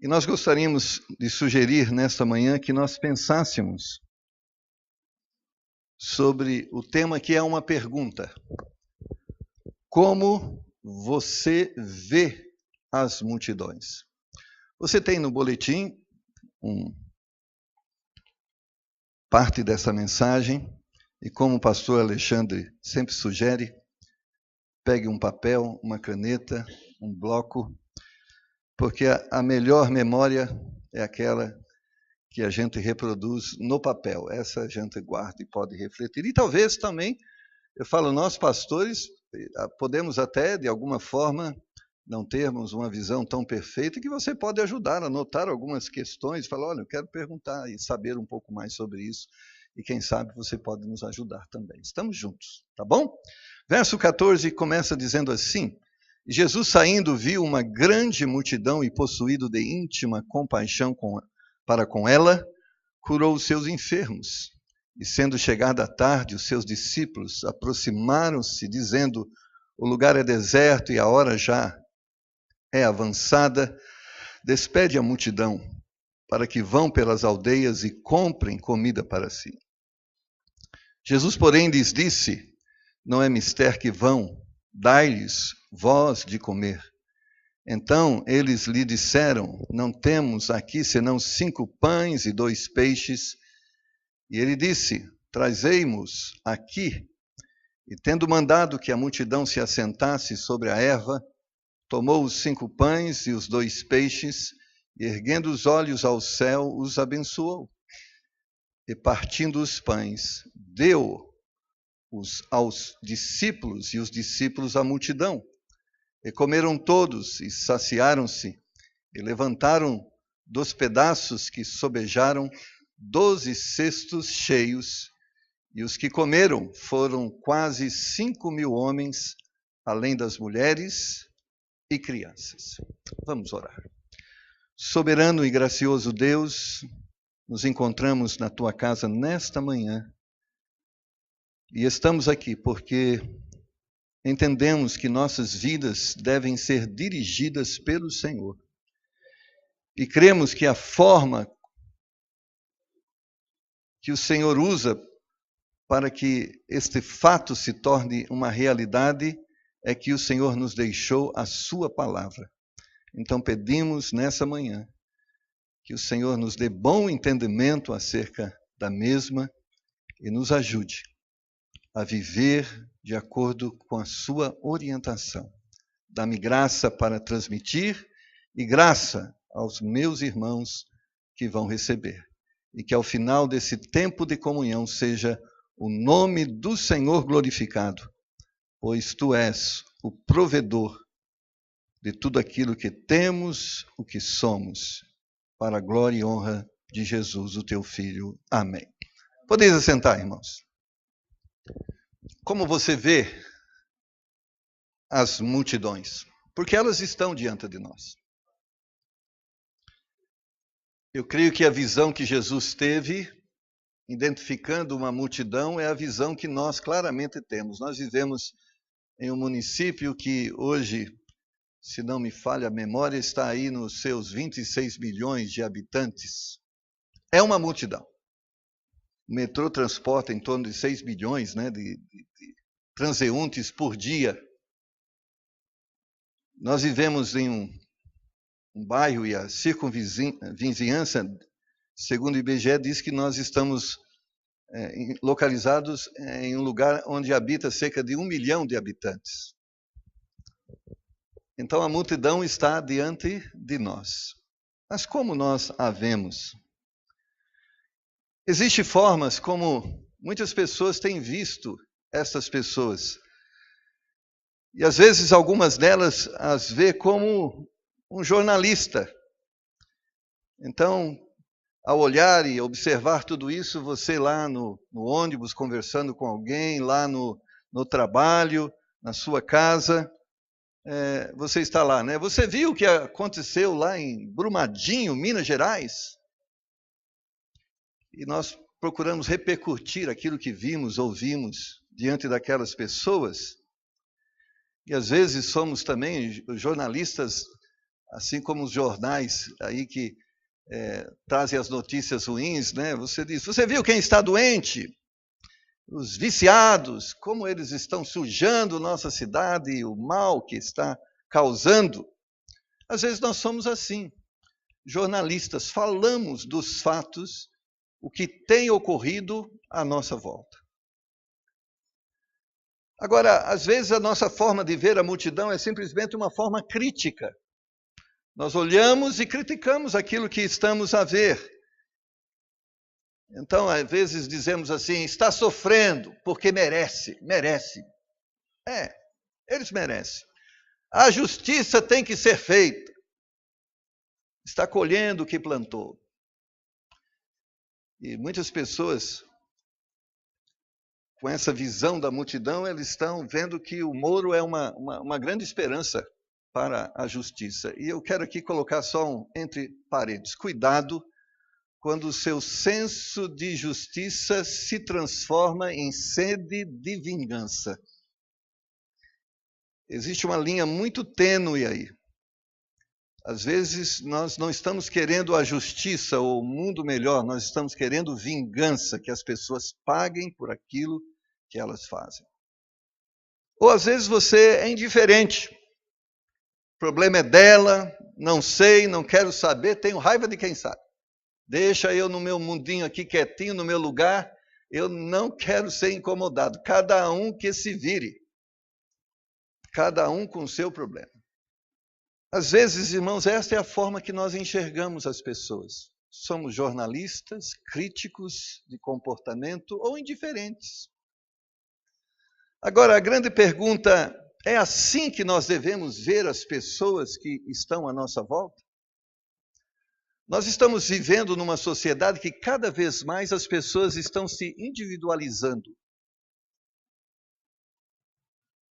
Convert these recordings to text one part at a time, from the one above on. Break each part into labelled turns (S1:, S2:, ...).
S1: E nós gostaríamos de sugerir nesta manhã que nós pensássemos sobre o tema que é uma pergunta. Como você vê as multidões? Você tem no boletim parte dessa mensagem, e como o pastor Alexandre sempre sugere, pegue um papel, uma caneta, um bloco, porque a melhor memória é aquela que a gente reproduz no papel. Essa a gente guarda e pode refletir. E talvez também, eu falo, nós pastores, podemos até, de alguma forma, não termos uma visão tão perfeita, que você pode ajudar a anotar algumas questões, falar, olha, eu quero perguntar e saber um pouco mais sobre isso, e quem sabe você pode nos ajudar também. Estamos juntos, tá bom? Verso 14 começa dizendo assim: Jesus saindo viu uma grande multidão e possuído de íntima compaixão para com ela, curou os seus enfermos. E sendo chegada a tarde, os seus discípulos aproximaram-se, dizendo, o lugar é deserto e a hora já é avançada, despede a multidão, para que vão pelas aldeias e comprem comida para si. Jesus, porém, lhes disse, não é mister que vão, dai-lhes vós de comer. Então eles lhe disseram, não temos aqui senão 5 pães e 2 peixes. E ele disse, trazei-mos aqui. E tendo mandado que a multidão se assentasse sobre a erva, tomou os 5 pães e os 2 peixes, e erguendo os olhos ao céu, os abençoou. E partindo os pães, deu-os aos discípulos, e os discípulos à multidão. E comeram todos, e saciaram-se, e levantaram dos pedaços que sobejaram 12 cestos cheios, e os que comeram foram quase 5.000 homens, além das mulheres e crianças. Vamos orar. Soberano e gracioso Deus, nos encontramos na Tua casa nesta manhã, e estamos aqui porque entendemos que nossas vidas devem ser dirigidas pelo Senhor. E cremos que a forma que o Senhor usa para que este fato se torne uma realidade é que o Senhor nos deixou a sua palavra. Então pedimos nessa manhã que o Senhor nos dê bom entendimento acerca da mesma e nos ajude a viver de acordo com a sua orientação. Dá-me graça para transmitir e graça aos meus irmãos que vão receber. E que ao final desse tempo de comunhão seja o nome do Senhor glorificado, pois Tu és o provedor de tudo aquilo que temos, o que somos, para a glória e honra de Jesus, o Teu Filho. Amém. Podeis assentar, irmãos. Como você vê as multidões? Porque elas estão diante de nós. Eu creio que a visão que Jesus teve, identificando uma multidão, é a visão que nós claramente temos. Nós vivemos em um município que hoje, se não me falha a memória, está aí nos seus 26 milhões de habitantes. É uma multidão. O metrô transporta em torno de 6 milhões, de transeuntes por dia. Nós vivemos em um bairro e a circunvizinhança, segundo o IBGE, diz que nós estamos localizados em um lugar onde habita cerca de 1 milhão de habitantes. Então a multidão está diante de nós. Mas como nós a vemos? Existem formas como muitas pessoas têm visto essas pessoas. E às vezes algumas delas as vê como um jornalista. Então, ao olhar e observar tudo isso, você lá no ônibus conversando com alguém, lá no trabalho, na sua casa, você está lá, né? Você viu o que aconteceu lá em Brumadinho, Minas Gerais? E nós procuramos repercutir aquilo que vimos, ouvimos diante daquelas pessoas. E às vezes somos também jornalistas assim como os jornais aí que trazem as notícias ruins, né? Você diz, você viu quem está doente? Os viciados, como eles estão sujando nossa cidade e o mal que está causando. Às vezes nós somos assim, jornalistas, falamos dos fatos, o que tem ocorrido à nossa volta. Agora, às vezes a nossa forma de ver a multidão é simplesmente uma forma crítica. Nós olhamos e criticamos aquilo que estamos a ver. Então, às vezes dizemos assim, está sofrendo porque merece. Eles merecem. A justiça tem que ser feita. Está colhendo o que plantou. E muitas pessoas, com essa visão da multidão, eles estão vendo que o Moro é uma grande esperança para a justiça. E eu quero aqui colocar só entre parênteses, cuidado quando o seu senso de justiça se transforma em sede de vingança. Existe uma linha muito tênue aí. Às vezes nós não estamos querendo a justiça ou o mundo melhor, nós estamos querendo vingança, que as pessoas paguem por aquilo que elas fazem. Ou às vezes você é indiferente. O problema é dela, não sei, não quero saber, tenho raiva de quem sabe. Deixa eu no meu mundinho aqui quietinho, no meu lugar, eu não quero ser incomodado. Cada um que se vire. Cada um com o seu problema. Às vezes, irmãos, esta é a forma que nós enxergamos as pessoas. Somos jornalistas, críticos de comportamento ou indiferentes. Agora, a grande pergunta, é assim que nós devemos ver as pessoas que estão à nossa volta? Nós estamos vivendo numa sociedade que cada vez mais as pessoas estão se individualizando.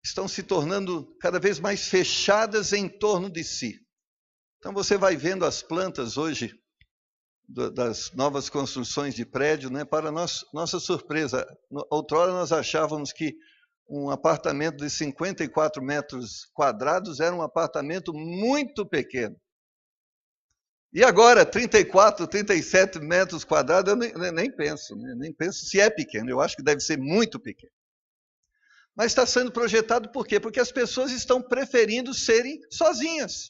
S1: Estão se tornando cada vez mais fechadas em torno de si. Então você vai vendo as plantas hoje, das novas construções de prédio, né? Para nossa surpresa, outrora nós achávamos que um apartamento de 54 metros quadrados era um apartamento muito pequeno. E agora, 34, 37 metros quadrados, eu nem penso, né? Nem penso se é pequeno, eu acho que deve ser muito pequeno. Mas está sendo projetado por quê? Porque as pessoas estão preferindo serem sozinhas,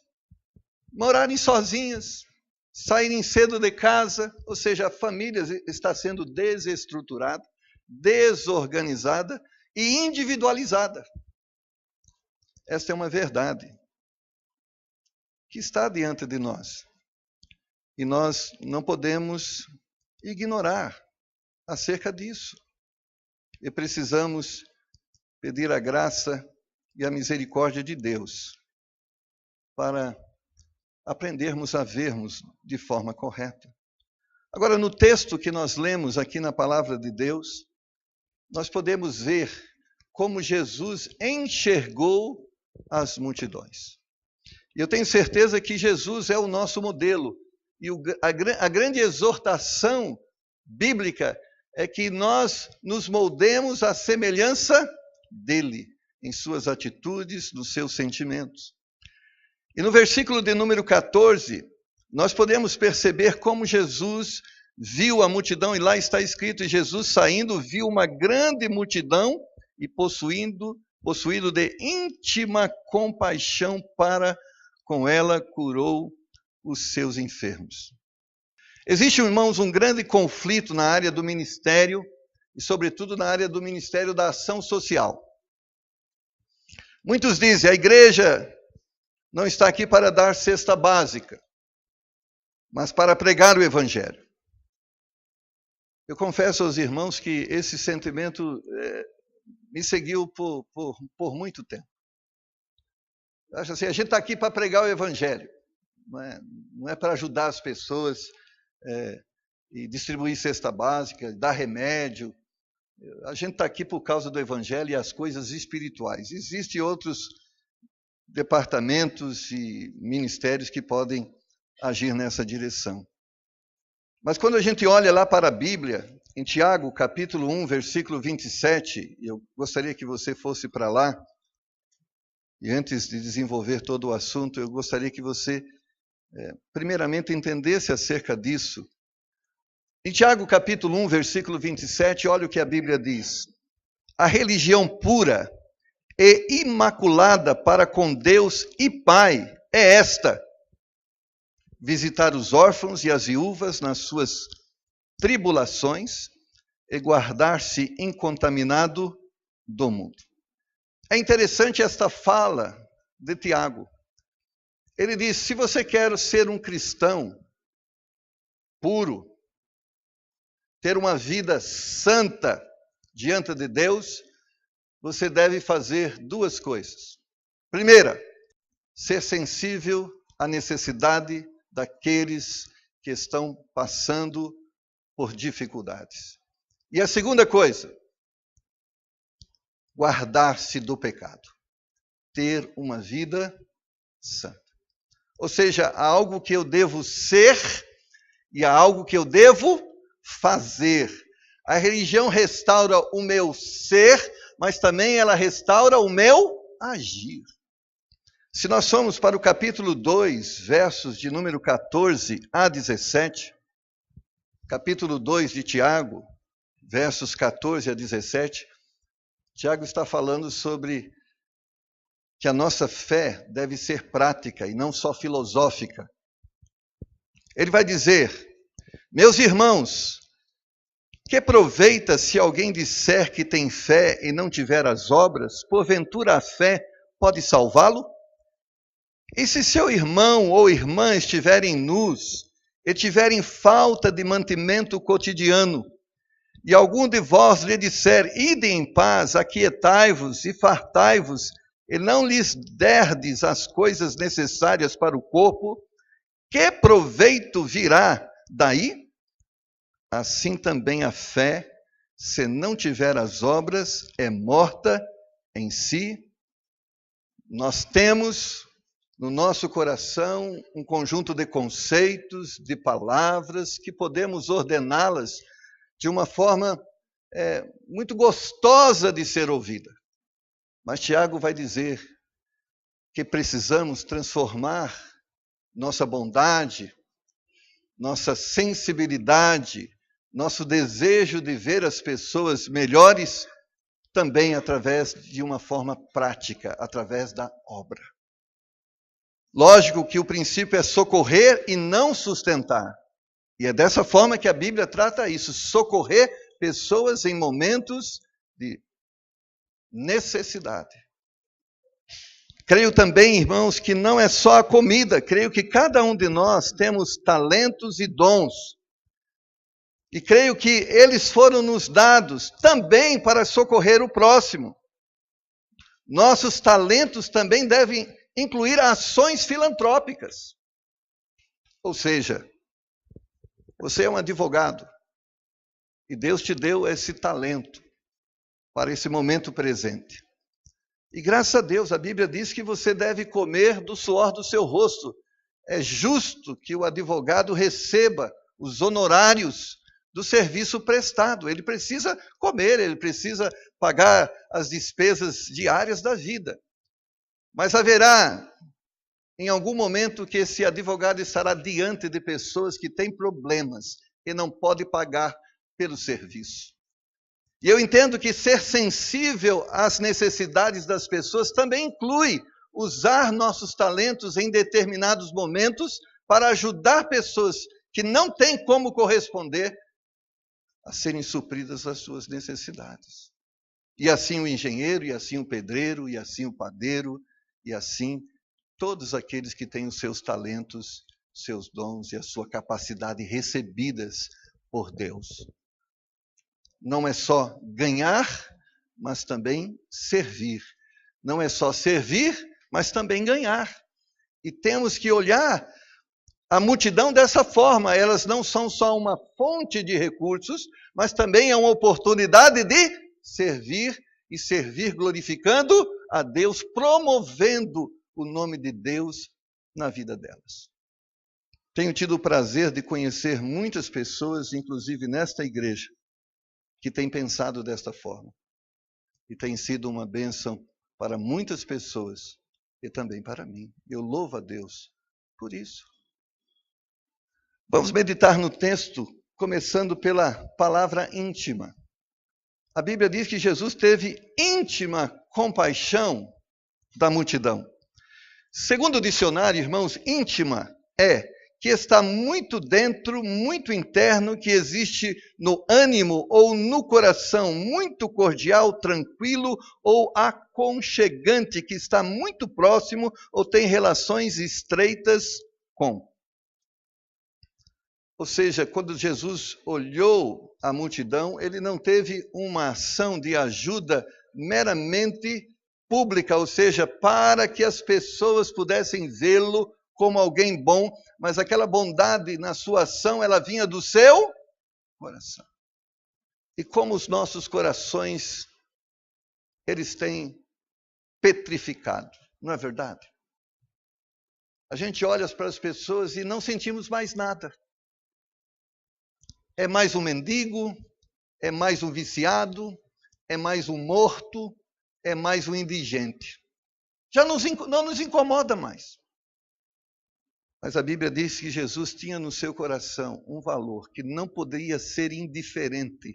S1: morarem sozinhas, saírem cedo de casa, ou seja, a família está sendo desestruturada, desorganizada e individualizada. Esta é uma verdade que está diante de nós. E nós não podemos ignorar acerca disso. E precisamos pedir a graça e a misericórdia de Deus para aprendermos a vermos de forma correta. Agora, no texto que nós lemos aqui na palavra de Deus, nós podemos ver como Jesus enxergou as multidões. E eu tenho certeza que Jesus é o nosso modelo. E a grande exortação bíblica é que nós nos moldemos à semelhança dele, em suas atitudes, nos seus sentimentos. E no versículo de número 14, nós podemos perceber como Jesus viu a multidão, e lá está escrito, Jesus saindo, viu uma grande multidão e possuído de íntima compaixão para com ela, curou os seus enfermos. Existe, irmãos, um grande conflito na área do ministério, e sobretudo na área do ministério da ação social. Muitos dizem, a igreja não está aqui para dar cesta básica, mas para pregar o evangelho. Eu confesso aos irmãos que esse sentimento me seguiu por muito tempo. Eu acho assim, a gente está aqui para pregar o evangelho, não é para ajudar as pessoas e distribuir cesta básica, dar remédio. A gente está aqui por causa do evangelho e as coisas espirituais. Existem outros departamentos e ministérios que podem agir nessa direção. Mas quando a gente olha lá para a Bíblia, em Tiago, capítulo 1, versículo 27, eu gostaria que você fosse para lá, e antes de desenvolver todo o assunto, eu gostaria que você primeiramente entendesse acerca disso. Em Tiago capítulo 1, versículo 27, olha o que a Bíblia diz. A religião pura e imaculada para com Deus e Pai é esta: visitar os órfãos e as viúvas nas suas tribulações e guardar-se incontaminado do mundo. É interessante esta fala de Tiago. Ele diz: se você quer ser um cristão puro, ter uma vida santa diante de Deus, você deve fazer duas coisas. Primeira, ser sensível à necessidade daqueles que estão passando por dificuldades. E a segunda coisa, guardar-se do pecado. Ter uma vida santa. Ou seja, há algo que eu devo ser e há algo que eu devo fazer. A religião restaura o meu ser, mas também ela restaura o meu agir. Se nós formos para o capítulo 2, versos de número 14 a 17, capítulo 2 de Tiago, versos 14 a 17, Tiago está falando sobre que a nossa fé deve ser prática e não só filosófica. Ele vai dizer: meus irmãos, que aproveita se alguém disser que tem fé e não tiver as obras? Porventura a fé pode salvá-lo? E se seu irmão ou irmã estiverem nus e tiverem falta de mantimento cotidiano, e algum de vós lhe disser: ide em paz, aquietai-vos e fartai-vos, e não lhes derdes as coisas necessárias para o corpo, que proveito virá daí? Assim também a fé, se não tiver as obras, é morta em si. Nós temos no nosso coração um conjunto de conceitos, de palavras, que podemos ordená-las de uma forma muito gostosa de ser ouvida. Mas Tiago vai dizer que precisamos transformar nossa bondade, nossa sensibilidade, nosso desejo de ver as pessoas melhores, também através de uma forma prática, através da obra. Lógico que o princípio é socorrer e não sustentar. E é dessa forma que a Bíblia trata isso, socorrer pessoas em momentos de necessidade. Creio também, irmãos, que não é só a comida, creio que cada um de nós temos talentos e dons. E creio que eles foram nos dados também para socorrer o próximo. Nossos talentos também devem incluir ações filantrópicas. Ou seja, você é um advogado e Deus te deu esse talento para esse momento presente. E graças a Deus, a Bíblia diz que você deve comer do suor do seu rosto. É justo que o advogado receba os honorários do serviço prestado. Ele precisa comer, ele precisa pagar as despesas diárias da vida. Mas haverá, em algum momento, que esse advogado estará diante de pessoas que têm problemas e não pode pagar pelo serviço. E eu entendo que ser sensível às necessidades das pessoas também inclui usar nossos talentos em determinados momentos para ajudar pessoas que não têm como corresponder a serem supridas as suas necessidades. E assim o engenheiro, e assim o pedreiro, e assim o padeiro, e assim todos aqueles que têm os seus talentos, seus dons e a sua capacidade recebidas por Deus. Não é só ganhar, mas também servir. Não é só servir, mas também ganhar. E temos que olhar a multidão dessa forma. Elas não são só uma fonte de recursos, mas também é uma oportunidade de servir e servir glorificando a Deus, promovendo o nome de Deus na vida delas. Tenho tido o prazer de conhecer muitas pessoas, inclusive nesta igreja, que têm pensado desta forma. E tem sido uma bênção para muitas pessoas e também para mim. Eu louvo a Deus por isso. Vamos meditar no texto, começando pela palavra íntima. A Bíblia diz que Jesus teve íntima compaixão da multidão. Segundo o dicionário, irmãos, íntima é que está muito dentro, muito interno, que existe no ânimo ou no coração, muito cordial, tranquilo ou aconchegante, que está muito próximo ou tem relações estreitas com. Ou seja, quando Jesus olhou a multidão, ele não teve uma ação de ajuda meramente pública, ou seja, para que as pessoas pudessem vê-lo como alguém bom, mas aquela bondade na sua ação, ela vinha do seu coração. E como os nossos corações, eles têm petrificado, não é verdade? A gente olha para as pessoas e não sentimos mais nada. É mais um mendigo, é mais um viciado, é mais um morto, é mais um indigente. Já não nos incomoda mais. Mas a Bíblia diz que Jesus tinha no seu coração um valor que não poderia ser indiferente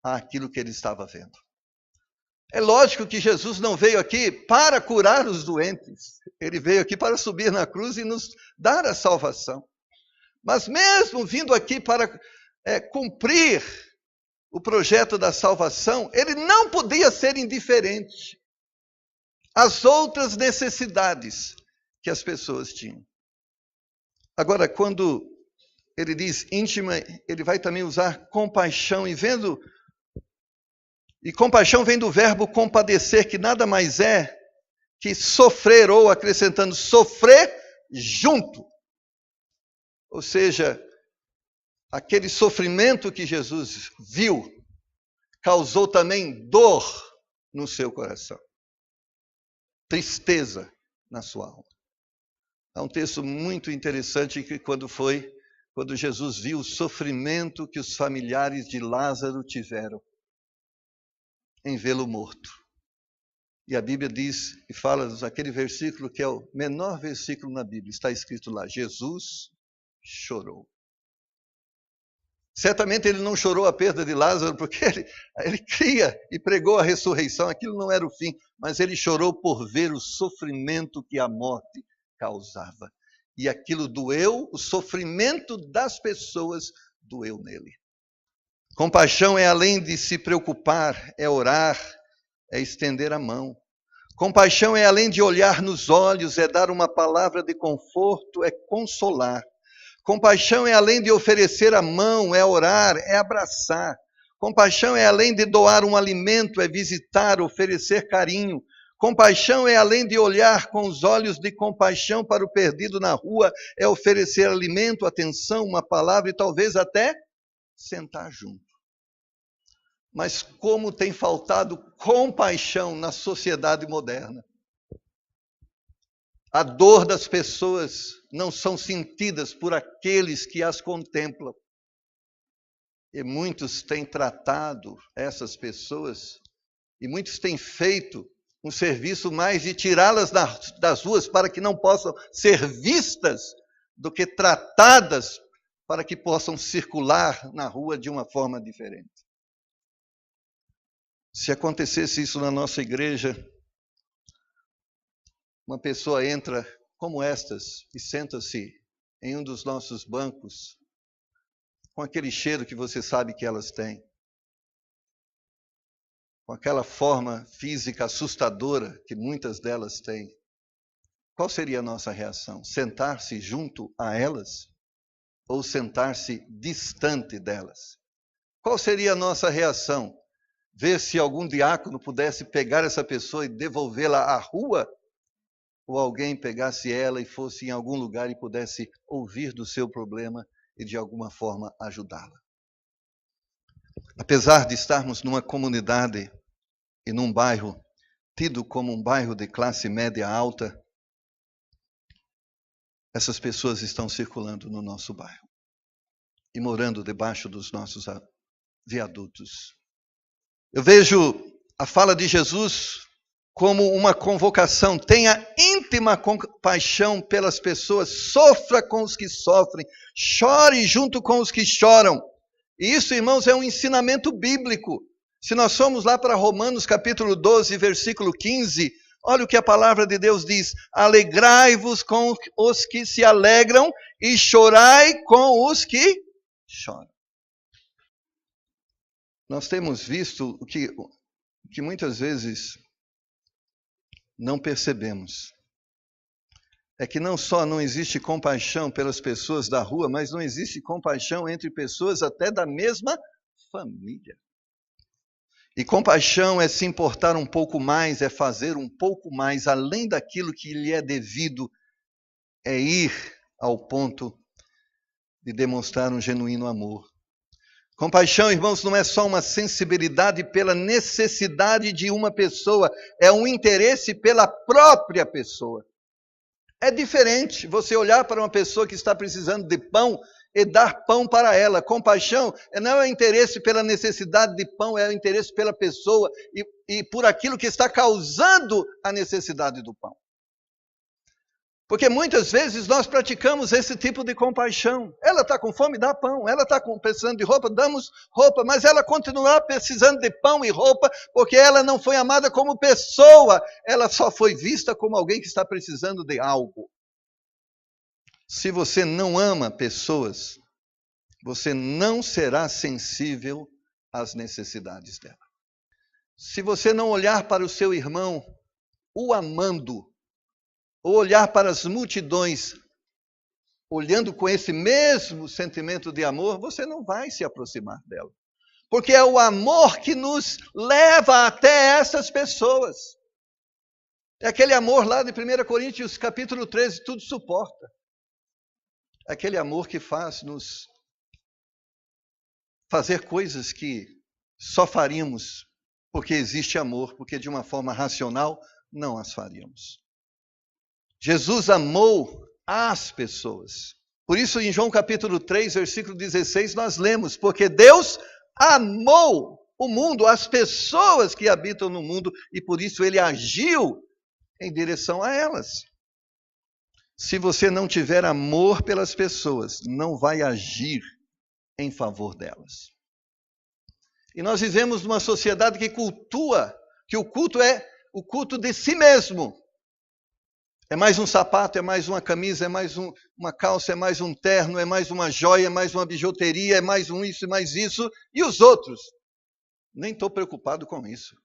S1: àquilo que ele estava vendo. É lógico que Jesus não veio aqui para curar os doentes. Ele veio aqui para subir na cruz e nos dar a salvação. Mas mesmo vindo aqui para cumprir o projeto da salvação, ele não podia ser indiferente às outras necessidades que as pessoas tinham. Agora, quando ele diz íntima, ele vai também usar compaixão, e compaixão vem do verbo compadecer, que nada mais é que sofrer, ou acrescentando, sofrer junto. Ou seja, aquele sofrimento que Jesus viu, causou também dor no seu coração, tristeza na sua alma. Há um texto muito interessante que quando Jesus viu o sofrimento que os familiares de Lázaro tiveram em vê-lo morto. E a Bíblia diz e fala aquele versículo que é o menor versículo na Bíblia, está escrito lá, Jesus chorou. Certamente ele não chorou a perda de Lázaro, porque ele cria e pregou a ressurreição, aquilo não era o fim, mas ele chorou por ver o sofrimento que a morte causava. E aquilo doeu, o sofrimento das pessoas doeu nele. Compaixão é além de se preocupar, é orar, é estender a mão. Compaixão é além de olhar nos olhos, é dar uma palavra de conforto, é consolar. Compaixão é além de oferecer a mão, é orar, é abraçar. Compaixão é além de doar um alimento, é visitar, oferecer carinho. Compaixão é além de olhar com os olhos de compaixão para o perdido na rua, é oferecer alimento, atenção, uma palavra e talvez até sentar junto. Mas como tem faltado compaixão na sociedade moderna? A dor das pessoas não são sentidas por aqueles que as contemplam. E muitos têm tratado essas pessoas, e muitos têm feito um serviço mais de tirá-las das ruas para que não possam ser vistas, do que tratadas para que possam circular na rua de uma forma diferente. Se acontecesse isso na nossa igreja, uma pessoa entra como estas e senta-se em um dos nossos bancos com aquele cheiro que você sabe que elas têm, com aquela forma física assustadora que muitas delas têm. Qual seria a nossa reação? Sentar-se junto a elas ou sentar-se distante delas? Qual seria a nossa reação? Ver se algum diácono pudesse pegar essa pessoa e devolvê-la à rua? Ou alguém pegasse ela e fosse em algum lugar e pudesse ouvir do seu problema e de alguma forma ajudá-la? Apesar de estarmos numa comunidade e num bairro tido como um bairro de classe média alta, essas pessoas estão circulando no nosso bairro e morando debaixo dos nossos viadutos. Eu vejo a fala de Jesus como uma convocação. Tenha íntima compaixão pelas pessoas, sofra com os que sofrem, chore junto com os que choram. E isso, irmãos, é um ensinamento bíblico. Se nós formos lá para Romanos capítulo 12, versículo 15, olha o que a palavra de Deus diz: alegrai-vos com os que se alegram e chorai com os que choram. Nós temos visto o que muitas vezes não percebemos. É que não só não existe compaixão pelas pessoas da rua, mas não existe compaixão entre pessoas até da mesma família. E compaixão é se importar um pouco mais, é fazer um pouco mais, além daquilo que lhe é devido, é ir ao ponto de demonstrar um genuíno amor. Compaixão, irmãos, não é só uma sensibilidade pela necessidade de uma pessoa, é um interesse pela própria pessoa. É diferente você olhar para uma pessoa que está precisando de pão e dar pão para ela. Compaixão não é interesse pela necessidade de pão, é o interesse pela pessoa e por aquilo que está causando a necessidade do pão. Porque muitas vezes nós praticamos esse tipo de compaixão. Ela está com fome, dá pão. Ela está precisando de roupa, damos roupa. Mas ela continua precisando de pão e roupa porque ela não foi amada como pessoa. Ela só foi vista como alguém que está precisando de algo. Se você não ama pessoas, você não será sensível às necessidades dela. Se você não olhar para o seu irmão, o amando, ou olhar para as multidões, olhando com esse mesmo sentimento de amor, você não vai se aproximar dela. Porque é o amor que nos leva até essas pessoas. É aquele amor lá de 1 Coríntios capítulo 13, tudo suporta. Aquele amor que faz nos fazer coisas que só faríamos porque existe amor, porque de uma forma racional não as faríamos. Jesus amou as pessoas. Por isso, em João capítulo 3, versículo 16, nós lemos: porque Deus amou o mundo, as pessoas que habitam no mundo, e por isso ele agiu em direção a elas. Se você não tiver amor pelas pessoas, não vai agir em favor delas. E nós vivemos numa sociedade que cultua, que o culto é o culto de si mesmo. É mais um sapato, é mais uma camisa, é mais uma calça, é mais um terno, é mais uma joia, é mais uma bijuteria, é mais um isso e mais isso. E os outros? Nem estou preocupado com isso.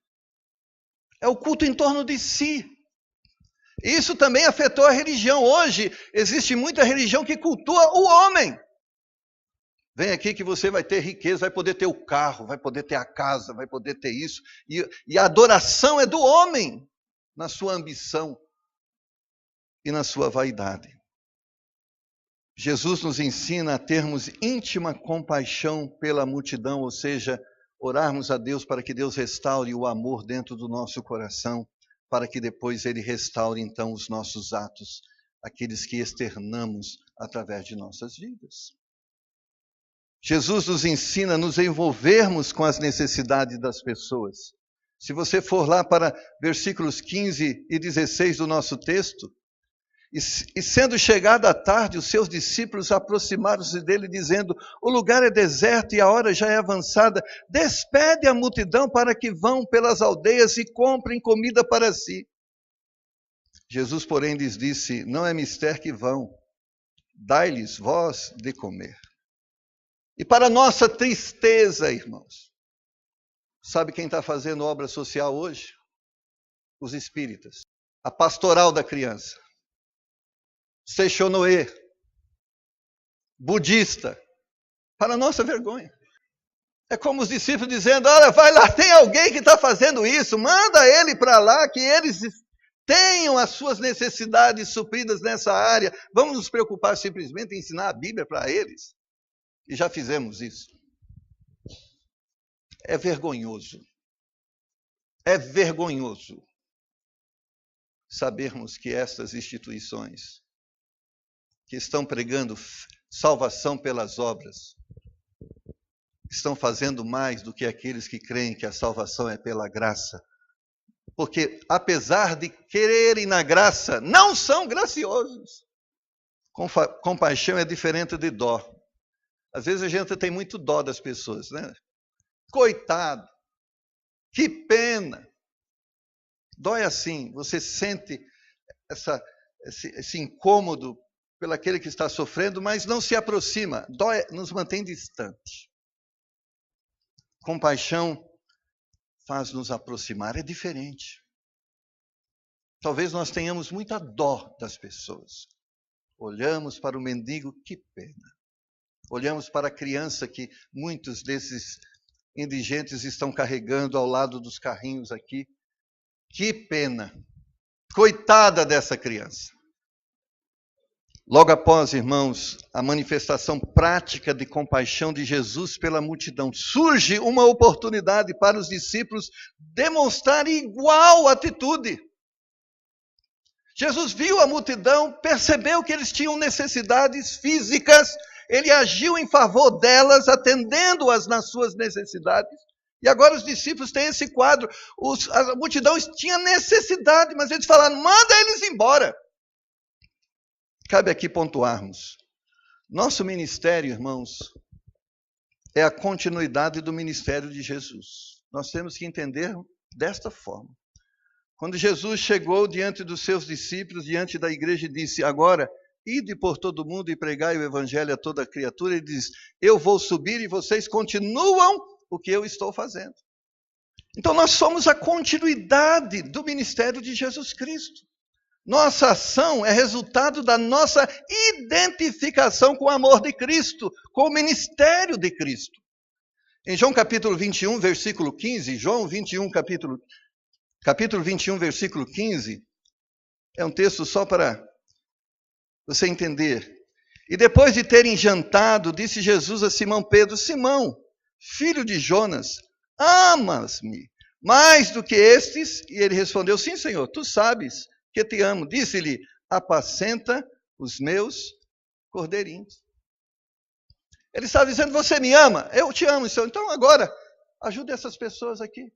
S1: É o culto em torno de si. Isso também afetou a religião. Hoje existe muita religião que cultua o homem. Vem aqui que você vai ter riqueza, vai poder ter o carro, vai poder ter a casa, vai poder ter isso. E a adoração é do homem, na sua ambição e na sua vaidade. Jesus nos ensina a termos íntima compaixão pela multidão, ou seja, orarmos a Deus para que Deus restaure o amor dentro do nosso coração, para que depois Ele restaure então os nossos atos, aqueles que externamos através de nossas vidas. Jesus nos ensina a nos envolvermos com as necessidades das pessoas. Se você for lá para versículos 15 e 16 do nosso texto, e sendo chegada a tarde, os seus discípulos aproximaram-se dele, dizendo: o lugar é deserto e a hora já é avançada. Despede a multidão para que vão pelas aldeias e comprem comida para si. Jesus, porém, lhes disse: não é mister que vão, dai-lhes vós de comer. E para nossa tristeza, irmãos, sabe quem está fazendo obra social hoje? Os espíritas. A pastoral da criança. Seixonoe, budista, para nossa vergonha. É como os discípulos dizendo: olha, vai lá, tem alguém que está fazendo isso, manda ele para lá, que eles tenham as suas necessidades supridas nessa área. Vamos nos preocupar simplesmente em ensinar a Bíblia para eles? E já fizemos isso. É vergonhoso. É vergonhoso sabermos que estas instituições que estão pregando salvação pelas obras, estão fazendo mais do que aqueles que creem que a salvação é pela graça, porque apesar de quererem na graça, não são graciosos. Compaixão é diferente de dó. Às vezes a gente tem muito dó das pessoas, né? Coitado, que pena. Dói assim, você sente esse incômodo pelo aquele que está sofrendo, mas não se aproxima. Dói, nos mantém distante. Compaixão faz nos aproximar, é diferente. Talvez nós tenhamos muita dó das pessoas. Olhamos para o mendigo, que pena. Olhamos para a criança que muitos desses indigentes estão carregando ao lado dos carrinhos aqui. Que pena. Coitada dessa criança. Logo após, irmãos, a manifestação prática de compaixão de Jesus pela multidão, surge uma oportunidade para os discípulos demonstrarem igual atitude. Jesus viu a multidão, percebeu que eles tinham necessidades físicas, ele agiu em favor delas, atendendo-as nas suas necessidades. E agora os discípulos têm esse quadro. A multidão tinha necessidade, mas eles falaram, manda eles embora. Cabe aqui pontuarmos. Nosso ministério, irmãos, é a continuidade do ministério de Jesus. Nós temos que entender desta forma. Quando Jesus chegou diante dos seus discípulos, diante da igreja, e disse, agora, ide por todo mundo e pregai o evangelho a toda criatura, ele diz, eu vou subir e vocês continuam o que eu estou fazendo. Então nós somos a continuidade do ministério de Jesus Cristo. Nossa ação é resultado da nossa identificação com o amor de Cristo, com o ministério de Cristo. Em João capítulo 21, versículo 15, João 21, capítulo 21, versículo 15, é um texto só para você entender. E depois de terem jantado, disse Jesus a Simão Pedro, Simão, filho de Jonas, amas-me mais do que estes? E ele respondeu, sim, Senhor, tu sabes que te amo. Disse-lhe, apacenta os meus cordeirinhos. Ele está dizendo, você me ama? Eu te amo, Senhor. Então agora, ajude essas pessoas aqui.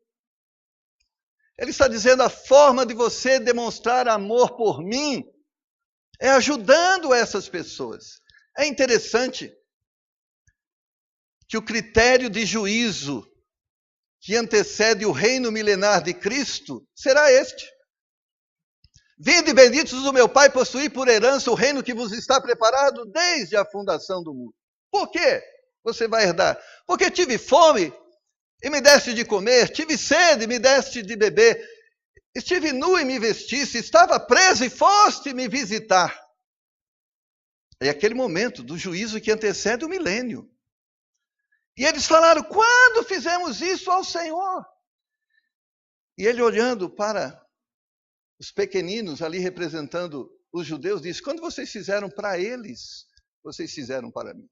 S1: Ele está dizendo, a forma de você demonstrar amor por mim é ajudando essas pessoas. É interessante que o critério de juízo que antecede o reino milenar de Cristo será este. Vinde benditos do meu Pai, possuí por herança o reino que vos está preparado desde a fundação do mundo. Por quê? Você vai herdar. Porque tive fome e me deste de comer, tive sede e me deste de beber, estive nu e me vestiste, estava preso e foste me visitar. É aquele momento do juízo que antecede o milênio. E eles falaram, quando fizemos isso ao Senhor? E ele olhando para os pequeninos ali representando os judeus, disse, quando vocês fizeram para eles, vocês fizeram para mim.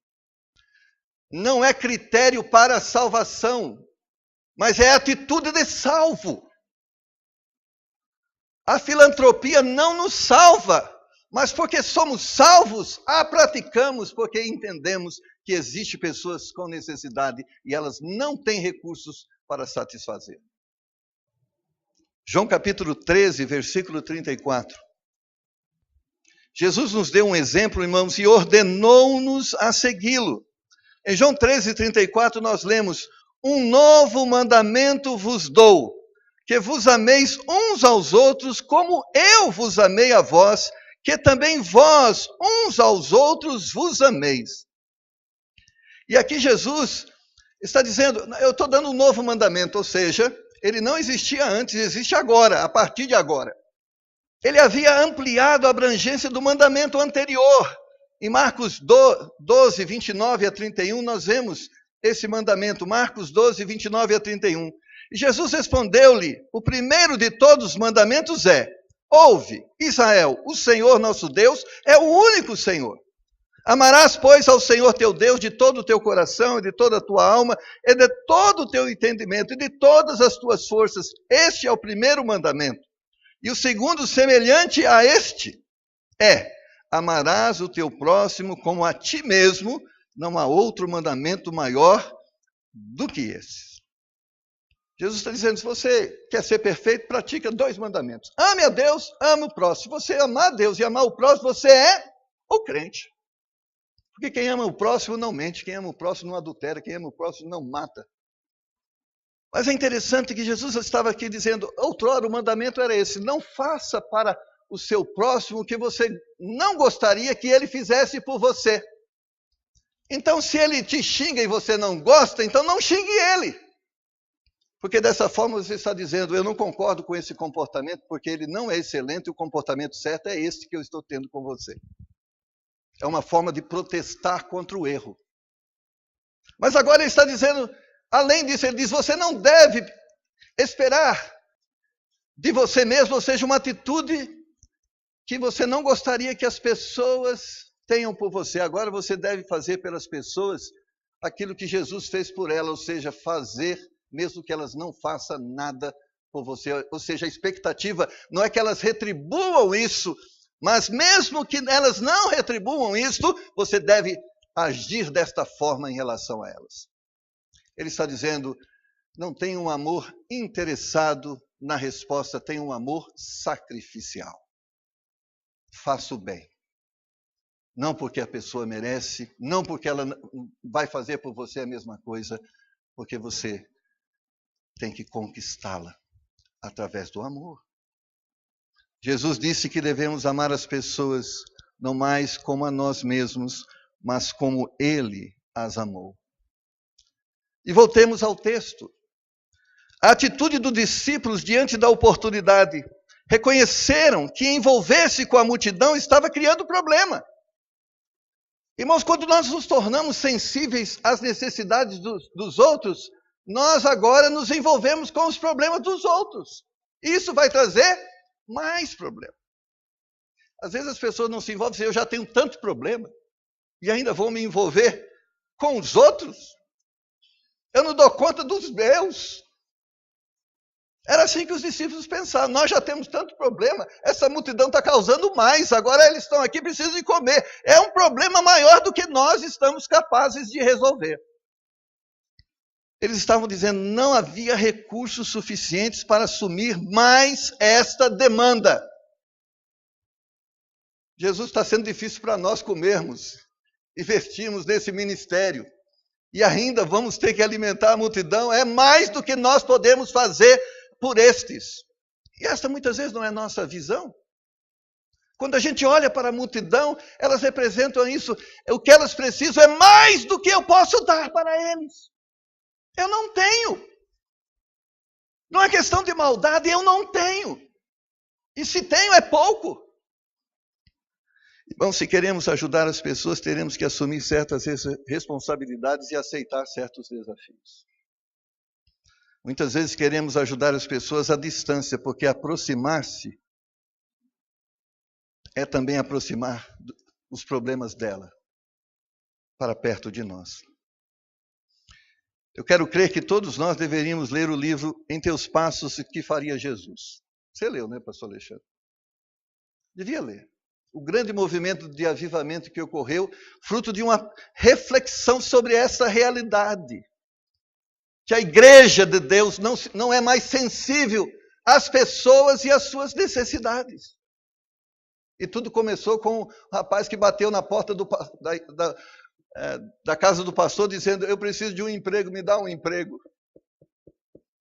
S1: Não é critério para a salvação, mas é atitude de salvo. A filantropia não nos salva, mas porque somos salvos, a praticamos porque entendemos que existem pessoas com necessidade e elas não têm recursos para satisfazer. João capítulo 13, versículo 34. Jesus nos deu um exemplo, irmãos, e ordenou-nos a segui-lo. Em João 13, 34 nós lemos, um novo mandamento vos dou, que vos ameis uns aos outros como eu vos amei a vós, que também vós uns aos outros vos ameis. E aqui Jesus está dizendo, eu estou dando um novo mandamento, ou seja, ele não existia antes, existe agora, a partir de agora. Ele havia ampliado a abrangência do mandamento anterior. Em Marcos 12, 29 a 31, nós vemos esse mandamento, Marcos 12, 29 a 31. E Jesus respondeu-lhe, o primeiro de todos os mandamentos é, ouve, Israel, o Senhor nosso Deus é o único Senhor. Amarás, pois, ao Senhor teu Deus de todo o teu coração, e de toda a tua alma, e de todo o teu entendimento, e de todas as tuas forças. Este é o primeiro mandamento. E o segundo, semelhante a este, é, amarás o teu próximo como a ti mesmo, não há outro mandamento maior do que esse. Jesus está dizendo, se você quer ser perfeito, pratica 2 mandamentos. Ame a Deus, ame o próximo. Se você amar a Deus e amar o próximo, você é o crente. Porque quem ama o próximo não mente, quem ama o próximo não adultera, quem ama o próximo não mata. Mas é interessante que Jesus estava aqui dizendo, outrora o mandamento era esse, não faça para o seu próximo o que você não gostaria que ele fizesse por você. Então, se ele te xinga e você não gosta, então não xingue ele. Porque dessa forma você está dizendo, eu não concordo com esse comportamento, porque ele não é excelente, e o comportamento certo é esse que eu estou tendo com você. É uma forma de protestar contra o erro. Mas agora ele está dizendo, além disso, ele diz, você não deve esperar de você mesmo, ou seja, uma atitude que você não gostaria que as pessoas tenham por você. Agora você deve fazer pelas pessoas aquilo que Jesus fez por elas, ou seja, fazer mesmo que elas não façam nada por você. Ou seja, a expectativa não é que elas retribuam isso, mas mesmo que elas não retribuam isso, você deve agir desta forma em relação a elas. Ele está dizendo, não tenha um amor interessado na resposta, tenha um amor sacrificial. Faça o bem. Não porque a pessoa merece, não porque ela vai fazer por você a mesma coisa, porque você tem que conquistá-la através do amor. Jesus disse que devemos amar as pessoas não mais como a nós mesmos, mas como Ele as amou. E voltemos ao texto. A atitude dos discípulos diante da oportunidade. Reconheceram que envolver-se com a multidão estava criando problema. Irmãos, quando nós nos tornamos sensíveis às necessidades dos outros, nós agora nos envolvemos com os problemas dos outros. Isso vai trazer mais problema. Às vezes as pessoas não se envolvem, eu já tenho tanto problema, e ainda vou me envolver com os outros? Eu não dou conta dos meus. Era assim que os discípulos pensavam, nós já temos tanto problema, essa multidão está causando mais, agora eles estão aqui, precisam de comer. É um problema maior do que nós estamos capazes de resolver. Eles estavam dizendo, não havia recursos suficientes para assumir mais esta demanda. Jesus, está sendo difícil para nós comermos, investirmos nesse ministério, e ainda vamos ter que alimentar a multidão, é mais do que nós podemos fazer por estes. E esta muitas vezes não é nossa visão. Quando a gente olha para a multidão, elas representam isso, o que elas precisam é mais do que eu posso dar para eles. Eu não tenho. Não é questão de maldade, eu não tenho. E se tenho, é pouco. Bom, se queremos ajudar as pessoas, teremos que assumir certas responsabilidades e aceitar certos desafios. Muitas vezes queremos ajudar as pessoas à distância, porque aproximar-se é também aproximar os problemas dela para perto de nós. Eu quero crer que todos nós deveríamos ler o livro Em Teus Passos, o que faria Jesus. Você leu, né, pastor Alexandre? Devia ler. O grande movimento de avivamento que ocorreu, fruto de uma reflexão sobre essa realidade. Que a igreja de Deus não é mais sensível às pessoas e às suas necessidades. E tudo começou com um rapaz que bateu na porta da casa do pastor, dizendo, eu preciso de um emprego, me dá um emprego.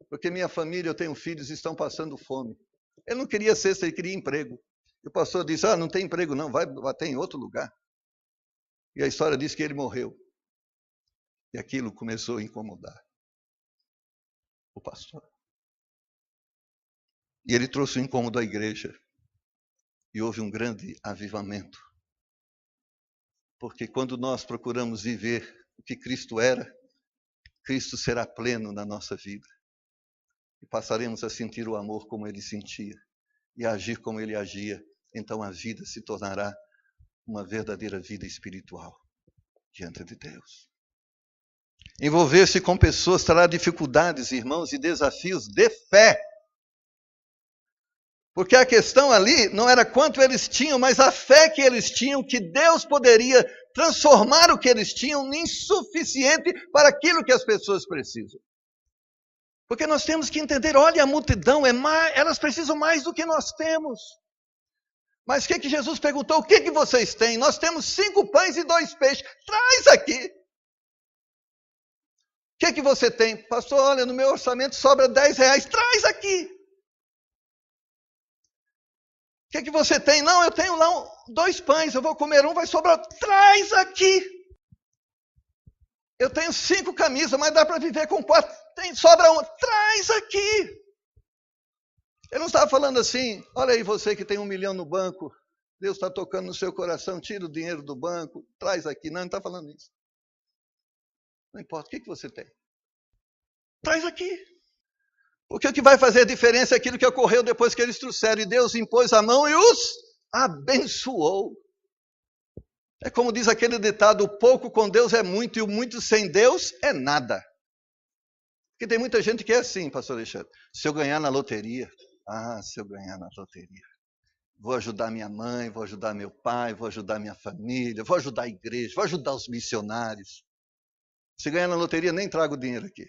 S1: Porque minha família, eu tenho filhos, estão passando fome. Ele não queria cesta, ele queria emprego. E o pastor disse, não tem emprego não, vai bater em outro lugar. E a história diz que ele morreu. E aquilo começou a incomodar o pastor. E ele trouxe um incômodo à igreja. E houve um grande avivamento. Porque quando nós procuramos viver o que Cristo era, Cristo será pleno na nossa vida. E passaremos a sentir o amor como Ele sentia. E a agir como Ele agia. Então a vida se tornará uma verdadeira vida espiritual diante de Deus. Envolver-se com pessoas trará dificuldades, irmãos, e desafios de fé. Porque a questão ali não era quanto eles tinham, mas a fé que eles tinham, que Deus poderia transformar o que eles tinham em suficiente para aquilo que as pessoas precisam. Porque nós temos que entender, olha, a multidão elas precisam mais do que nós temos. Mas o que Jesus perguntou? O que vocês têm? Nós temos 5 pães e 2 peixes. Traz aqui. O que você tem? Pastor, olha, no meu orçamento sobra R$10. Traz aqui. O que você tem? Não, eu tenho lá 2 pães. Eu vou comer um, vai sobrar. Traz aqui. Eu tenho 5 camisas, mas dá para viver com 4. Sobra uma. Traz aqui. Ele não estava falando assim, olha aí você que tem 1 milhão no banco, Deus está tocando no seu coração, tira o dinheiro do banco, traz aqui. Não, ele não está falando isso. Não importa, o que você tem? Traz aqui. Porque o que vai fazer a diferença é aquilo que ocorreu depois que eles trouxeram, e Deus impôs a mão e os abençoou. É como diz aquele ditado, o pouco com Deus é muito e o muito sem Deus é nada. Porque tem muita gente que é assim, pastor Alexandre, se eu ganhar na loteria, se eu ganhar na loteria, vou ajudar minha mãe, vou ajudar meu pai, vou ajudar minha família, vou ajudar a igreja, vou ajudar os missionários. Se ganhar na loteria, nem trago o dinheiro aqui.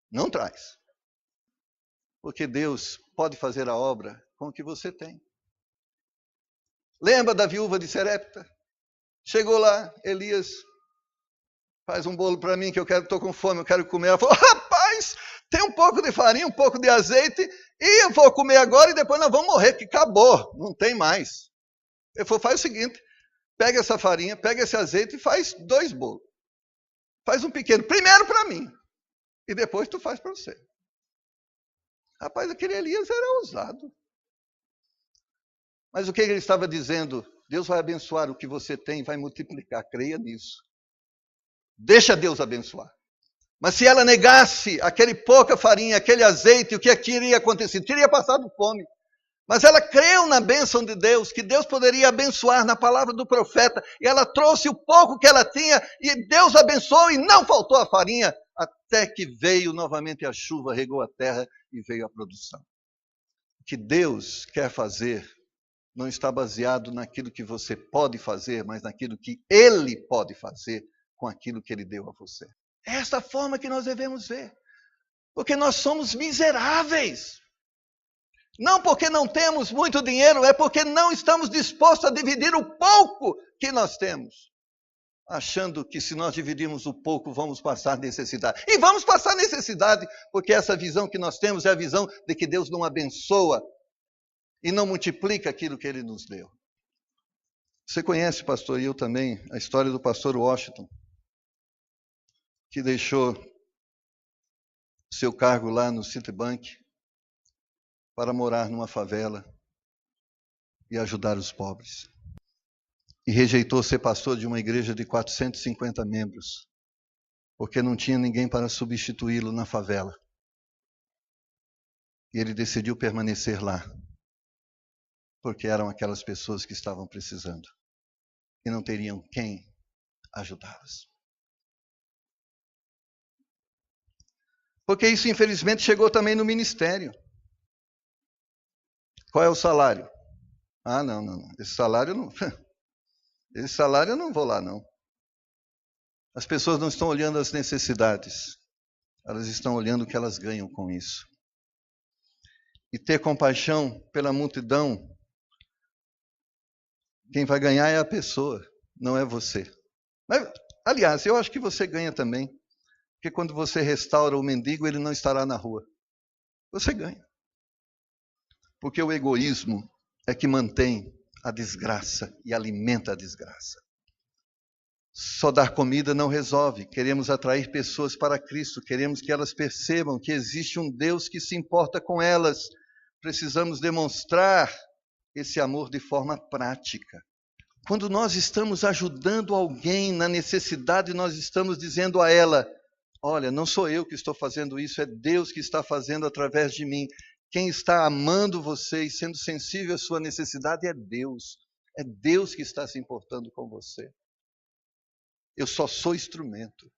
S1: Não traz. Porque Deus pode fazer a obra com o que você tem. Lembra da viúva de Serepta? Chegou lá, Elias, faz um bolo para mim que estou com fome, eu quero comer. Ela falou, rapaz, tem um pouco de farinha, um pouco de azeite, e eu vou comer agora e depois nós vamos morrer, que acabou, não tem mais. Ele falou, faz o seguinte, pega essa farinha, pega esse azeite e faz 2 bolos. Faz um pequeno, primeiro para mim, e depois tu faz para você. Rapaz, aquele Elias era ousado. Mas o que ele estava dizendo? Deus vai abençoar o que você tem, vai multiplicar, creia nisso. Deixa Deus abençoar. Mas se ela negasse aquele pouca farinha, aquele azeite, o que teria acontecido? Teria passado fome. Mas ela creu na bênção de Deus, que Deus poderia abençoar na palavra do profeta. E ela trouxe o pouco que ela tinha, e Deus abençoou e não faltou a farinha. Até que veio novamente a chuva, regou a terra e veio a produção. O que Deus quer fazer não está baseado naquilo que você pode fazer, mas naquilo que Ele pode fazer com aquilo que Ele deu a você. É esta forma que nós devemos ver. Porque nós somos miseráveis. Não porque não temos muito dinheiro, é porque não estamos dispostos a dividir o pouco que nós temos. Achando que se nós dividirmos o pouco, vamos passar necessidade. E vamos passar necessidade, porque essa visão que nós temos é a visão de que Deus não abençoa e não multiplica aquilo que Ele nos deu. Você conhece, pastor, e eu também, a história do pastor Washington, que deixou seu cargo lá no Citibank para morar numa favela e ajudar os pobres. E rejeitou ser pastor de uma igreja de 450 membros, porque não tinha ninguém para substituí-lo na favela. E ele decidiu permanecer lá, porque eram aquelas pessoas que estavam precisando e não teriam quem ajudá-las. Porque isso, infelizmente, chegou também no ministério. Qual é o salário? Não. Esse salário eu não vou lá, não. As pessoas não estão olhando as necessidades. Elas estão olhando o que elas ganham com isso. E ter compaixão pela multidão, quem vai ganhar é a pessoa, não é você. Mas, aliás, eu acho que você ganha também. Porque quando você restaura o mendigo, ele não estará na rua. Você ganha. Porque o egoísmo é que mantém a desgraça e alimenta a desgraça. Só dar comida não resolve. Queremos atrair pessoas para Cristo. Queremos que elas percebam que existe um Deus que se importa com elas. Precisamos demonstrar esse amor de forma prática. Quando nós estamos ajudando alguém na necessidade, nós estamos dizendo a ela, olha, não sou eu que estou fazendo isso, é Deus que está fazendo através de mim. Quem está amando você e sendo sensível à sua necessidade é Deus. É Deus que está se importando com você. Eu só sou instrumento,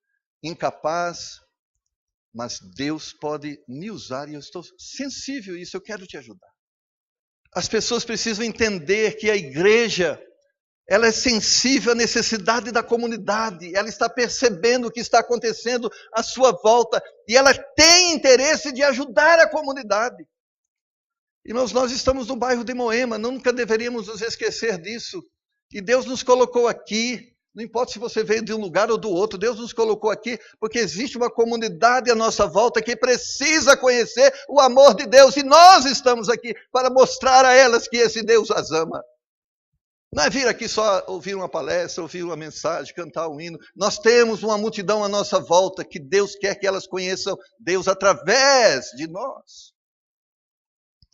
S1: incapaz, mas Deus pode me usar e eu estou sensível a isso, eu quero te ajudar. As pessoas precisam entender que a igreja ela é sensível à necessidade da comunidade, ela está percebendo o que está acontecendo à sua volta e ela tem interesse de ajudar a comunidade. Irmãos, nós estamos no bairro de Moema, nunca deveríamos nos esquecer disso. E Deus nos colocou aqui, não importa se você veio de um lugar ou do outro, Deus nos colocou aqui porque existe uma comunidade à nossa volta que precisa conhecer o amor de Deus e nós estamos aqui para mostrar a elas que esse Deus as ama. Não é vir aqui só ouvir uma palestra, ouvir uma mensagem, cantar um hino. Nós temos uma multidão à nossa volta que Deus quer que elas conheçam Deus através de nós.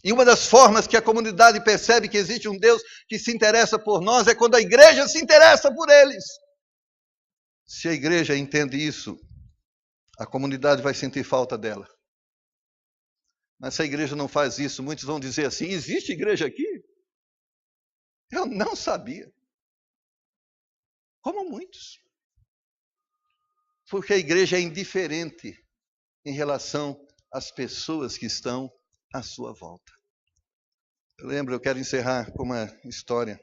S1: E uma das formas que a comunidade percebe que existe um Deus que se interessa por nós é quando a igreja se interessa por eles. Se a igreja entende isso, a comunidade vai sentir falta dela. Mas se a igreja não faz isso, muitos vão dizer assim: existe igreja aqui? Eu não sabia. Como muitos. Porque a igreja é indiferente em relação às pessoas que estão à sua volta. Eu quero encerrar com uma história.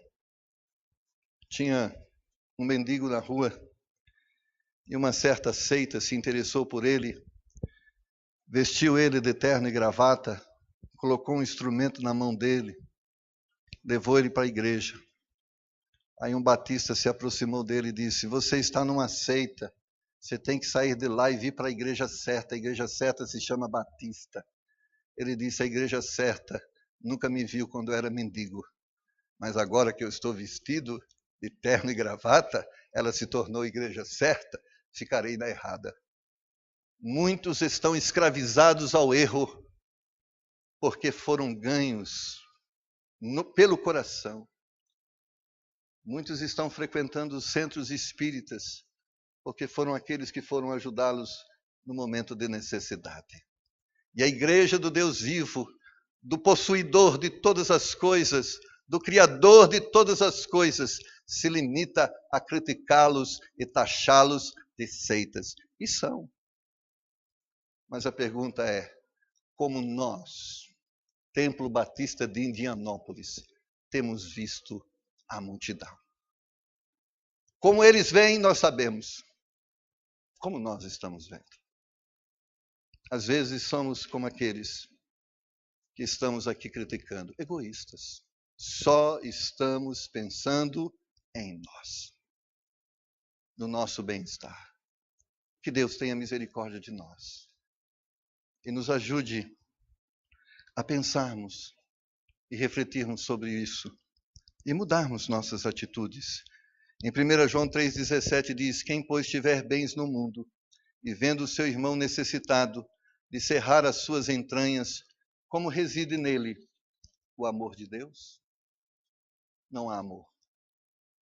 S1: Tinha um mendigo na rua e uma certa seita se interessou por ele, vestiu ele de terno e gravata, colocou um instrumento na mão dele, levou ele para a igreja. Aí um batista se aproximou dele e disse: você está numa seita, você tem que sair de lá e vir para a igreja certa se chama Batista. Ele disse: a igreja certa nunca me viu quando eu era mendigo, mas agora que eu estou vestido de terno e gravata, ela se tornou igreja certa, ficarei na errada. Muitos estão escravizados ao erro, porque foram ganhos pelo coração. Muitos estão frequentando os centros espíritas, porque foram aqueles que foram ajudá-los no momento de necessidade. E a igreja do Deus vivo, do possuidor de todas as coisas, do Criador de todas as coisas, se limita a criticá-los e taxá-los de seitas. E são. Mas a pergunta é: como nós, Templo Batista de Indianópolis, temos visto a multidão? Como eles veem, nós sabemos. Como nós estamos vendo? Às vezes somos como aqueles que estamos aqui criticando, egoístas. Só estamos pensando em nós, no nosso bem-estar. Que Deus tenha misericórdia de nós e nos ajude a pensarmos e refletirmos sobre isso e mudarmos nossas atitudes. Em 1 João 3,17 diz: quem, pois, tiver bens no mundo e vendo o seu irmão necessitado, de cerrar as suas entranhas, como reside nele o amor de Deus? Não há amor,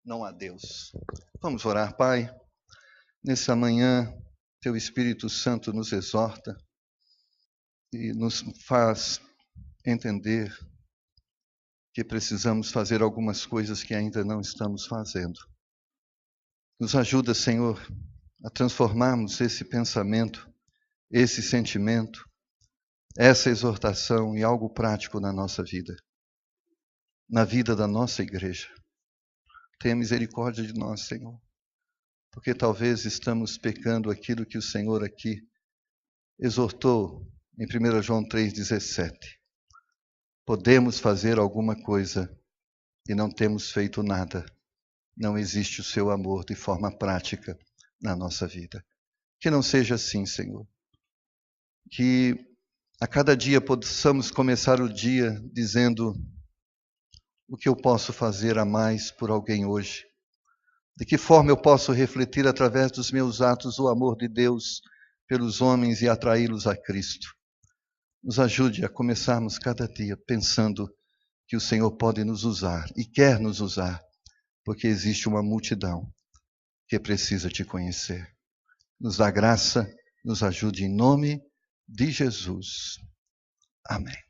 S1: não há Deus. Vamos orar. Pai, nessa manhã, Teu Espírito Santo nos exorta e nos faz entender que precisamos fazer algumas coisas que ainda não estamos fazendo. Nos ajuda, Senhor, a transformarmos esse pensamento, esse sentimento, essa exortação em algo prático na nossa vida, na vida da nossa igreja. Tenha misericórdia de nós, Senhor, porque talvez estamos pecando aquilo que o Senhor aqui exortou em 1 João 3,17. Podemos fazer alguma coisa e não temos feito nada. Não existe o seu amor de forma prática na nossa vida. Que não seja assim, Senhor. Que a cada dia possamos começar o dia dizendo: o que eu posso fazer a mais por alguém hoje? De que forma eu posso refletir através dos meus atos o amor de Deus pelos homens e atraí-los a Cristo? Nos ajude a começarmos cada dia pensando que o Senhor pode nos usar e quer nos usar, porque existe uma multidão que precisa te conhecer. Nos dá graça, nos ajude em nome de Jesus. Amém.